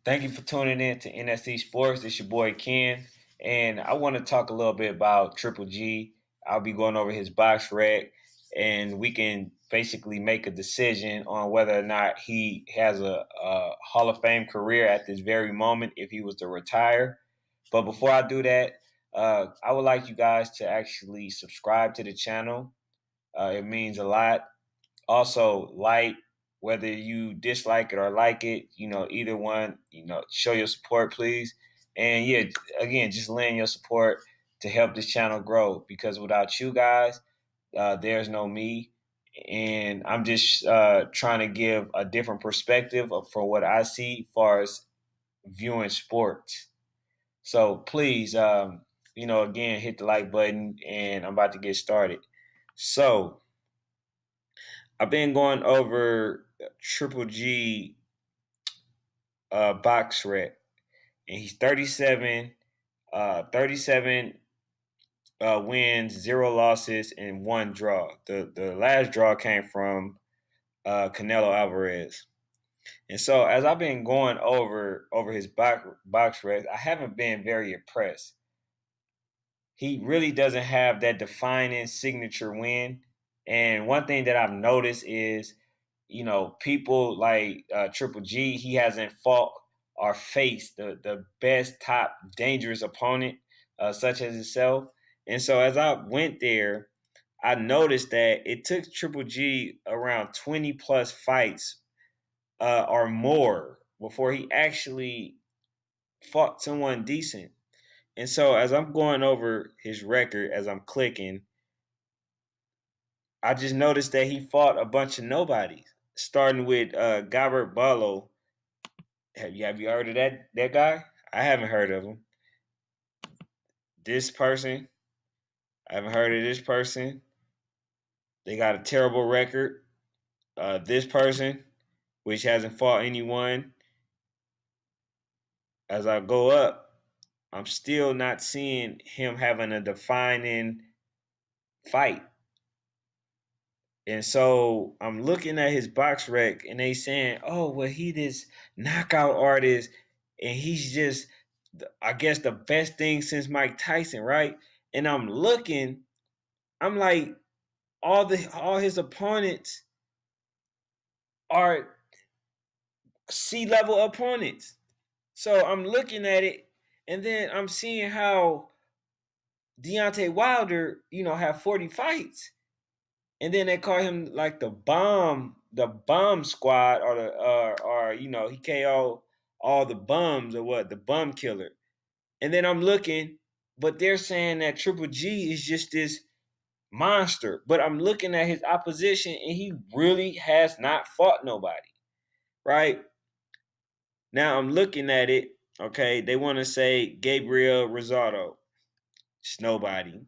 Thank you for tuning in to NSC Sports. It's your boy Ken, and I want to talk a little bit about Triple G. I'll be going over his box rec, and we can basically make a decision on whether or not he has a Hall of Fame career at this very moment if he was to retire. But before I do that, I would like you guys to actually subscribe to the channel. It means a lot. Also, like whether you dislike it or like it, either one, show your support, please. And yeah, again, just lend your support to help this channel grow because without you guys, there's no me. And I'm just trying to give a different perspective for what I see as far as viewing sports. So please, again, hit the like button and I'm about to get started. So, I've been going over Triple G box rec, and he's 37, 37 wins, 0 losses, and 1 draw. The last draw came from Canelo Alverez. And so as I've been going over his box rec, I haven't been very impressed. He really doesn't have that defining signature win. And one thing that I've noticed is, people like Triple G, he hasn't fought or faced the best top dangerous opponent, such as himself. And so as I went there, I noticed that it took Triple G around 20 plus fights or more before he actually fought someone decent. And so as I'm going over his record, as I'm clicking, I just noticed that he fought a bunch of nobodies, starting with Gobert Barlow. Have you heard of that guy? I haven't heard of him. This person, I haven't heard of this person. They got a terrible record. This person, which hasn't fought anyone. As I go up, I'm still not seeing him having a defining fight. And so I'm looking at his box rec and they saying, oh, well, he this knockout artist and he's just, I guess, the best thing since Mike Tyson, right? And I'm looking, I'm like, all his opponents are C-level opponents. So I'm looking at it and then I'm seeing how Deontay Wilder, have 40 fights. And then they call him like the bomb squad, or he KO all the bums, or what, the bum killer. And then I'm looking, but they're saying that Triple G is just this monster. But I'm looking at his opposition, and he really has not fought nobody, right? Now I'm looking at it. Okay, they want to say Gabriel Rosado, it's nobody.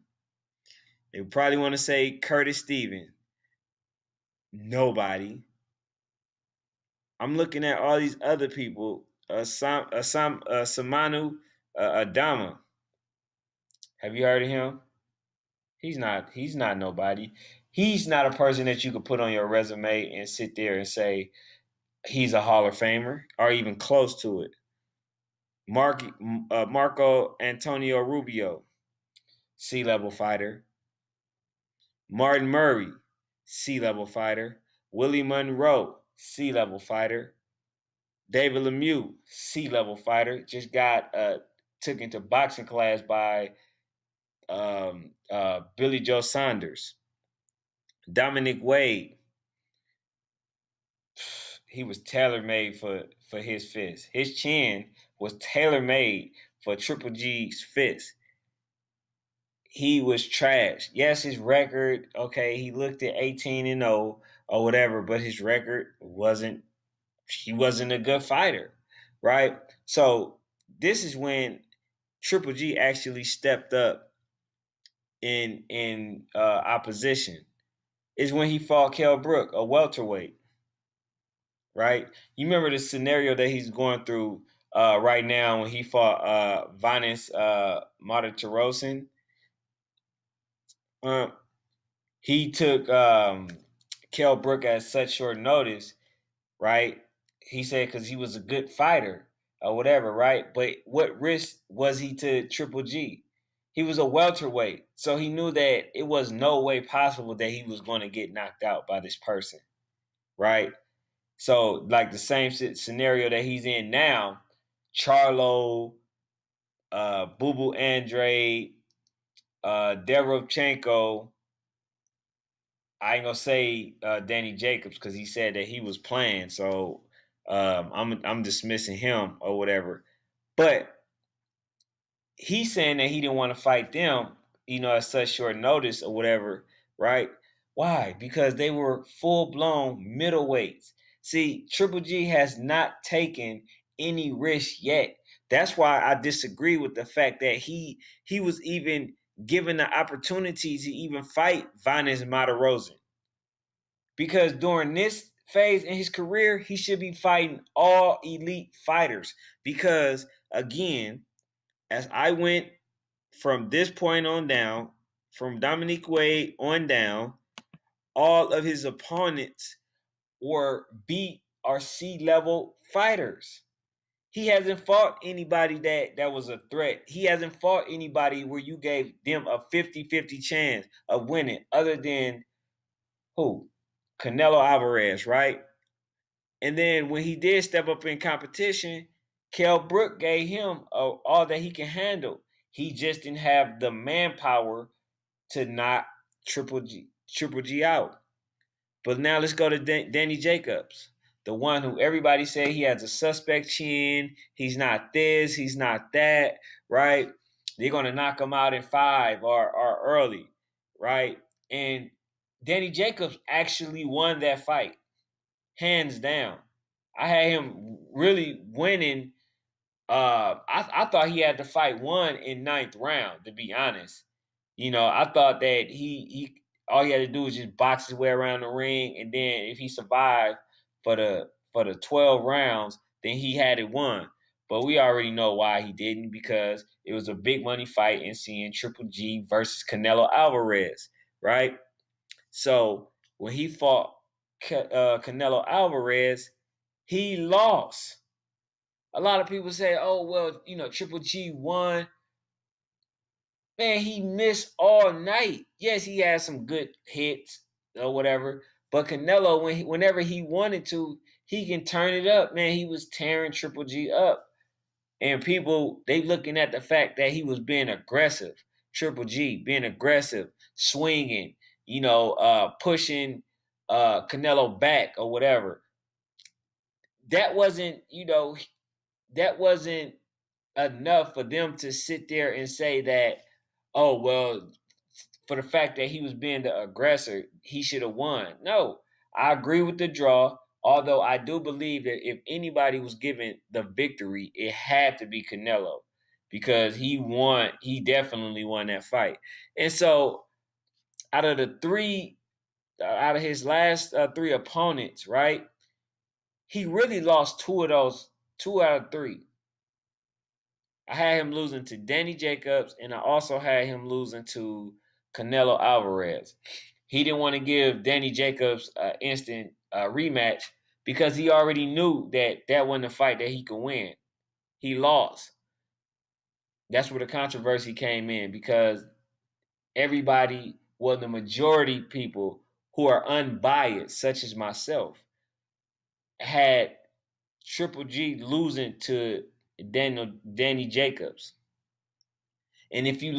They probably want to say Curtis Stevens, nobody. I'm looking at all these other people. Samanu Adama. Have you heard of him? He's not. He's not nobody. He's not a person that you could put on your resume and sit there and say he's a Hall of Famer or even close to it. Marco Antonio Rubio, C-level fighter. Martin Murray, C-level fighter. Willie Monroe, C-level fighter. David Lemieux, C-level fighter, just got took into boxing class by Billy Joe Saunders. Dominic Wade, he was tailor made for his fist. His chin was tailor made for Triple G's fist. He was trash. Yes, his record, okay, he looked at 18-0 or whatever, but his record wasn't. He wasn't a good fighter, right? So this is when Triple G actually stepped up in opposition. Is when he fought Kell Brook, a welterweight, right? You remember the scenario that he's going through right now when he fought Vanis Martirosyan. Uh, he took Kell Brook at such short notice, right? He said because he was a good fighter. or whatever, right? But what risk was he to Triple G? He was a welterweight, so he knew that it was no way possible that he was going to get knocked out by this person, right? So, like the same scenario that he's in now, Charlo, Boo Boo Andrade, Derevchenko. I ain't gonna say Danny Jacobs because he said that he was playing, so I'm dismissing him or whatever. But he's saying that he didn't want to fight them, at such short notice or whatever, right? Why? Because they were full blown middleweights. See, Triple G has not taken any risk yet. That's why I disagree with the fact that he was even given the opportunity to even fight Vanes Matarosen. Because during this phase in his career, he should be fighting all elite fighters. Because again, as I went from this point on down, from Dominique Wade on down, all of his opponents were B or C level fighters. He hasn't fought anybody that was a threat. He hasn't fought anybody where you gave them a 50-50 chance of winning, other than who? Canelo Alverez, right? And then when he did step up in competition, Kell Brook gave him all that he can handle. He just didn't have the manpower to knock Triple G out. But now let's go to Danny Jacobs, the one who everybody say he has a suspect chin. He's not this, he's not that, right? They're gonna knock him out in 5 or early, right? And Danny Jacobs actually won that fight, hands down. I had him really winning. I thought he had the fight won in 9th round, to be honest. I thought that he all he had to do was just box his way around the ring, and then if he survived for the 12 rounds, then he had it won. But we already know why he didn't, because it was a big money fight in seeing Triple G versus Canelo Alvarez, right? So when he fought Canelo Alvarez, he lost. A lot of people say, "Oh well, Triple G won." Man, he missed all night. Yes, he had some good hits or whatever, but Canelo, whenever he wanted to, he can turn it up. Man, he was tearing Triple G up, and people they looking at the fact that he was being aggressive. Triple G being aggressive, swinging, pushing Canelo back or whatever. That wasn't, that wasn't enough for them to sit there and say that, oh, well, for the fact that he was being the aggressor, he should have won. No, I agree with the draw. Although I do believe that if anybody was given the victory, it had to be Canelo, because he won. He definitely won that fight. And so, out of his last 3 opponents, right, he really lost 2 of those, 2 out of 3. I had him losing to Danny Jacobs, and I also had him losing to Canelo Alvarez. He didn't want to give Danny Jacobs an instant rematch because he already knew that wasn't a fight that he could win. He lost. That's where the controversy came in, because everybody, well, the majority people who are unbiased, such as myself, had Triple G losing to Danny Jacobs. And if you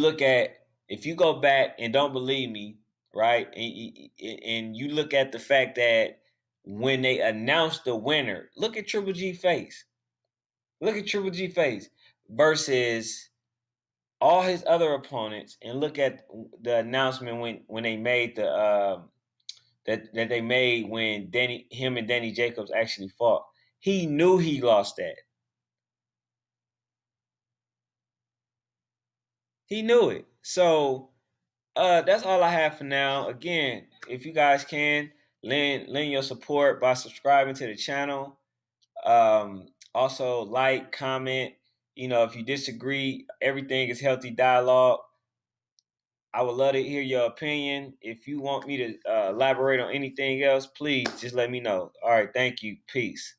go back and don't believe me, right, and you look at the fact that when they announced the winner, look at Triple G face. Look at Triple G face versus all his other opponents, and look at the announcement when they made that they made when him and Danny Jacobs actually fought. He knew he lost that. He knew it. So that's all I have for now. Again, if you guys can lend your support by subscribing to the channel. Also like, comment. If you disagree, everything is healthy dialogue. I would love to hear your opinion. If you want me to elaborate on anything else, please just let me know. All right, thank you. Peace.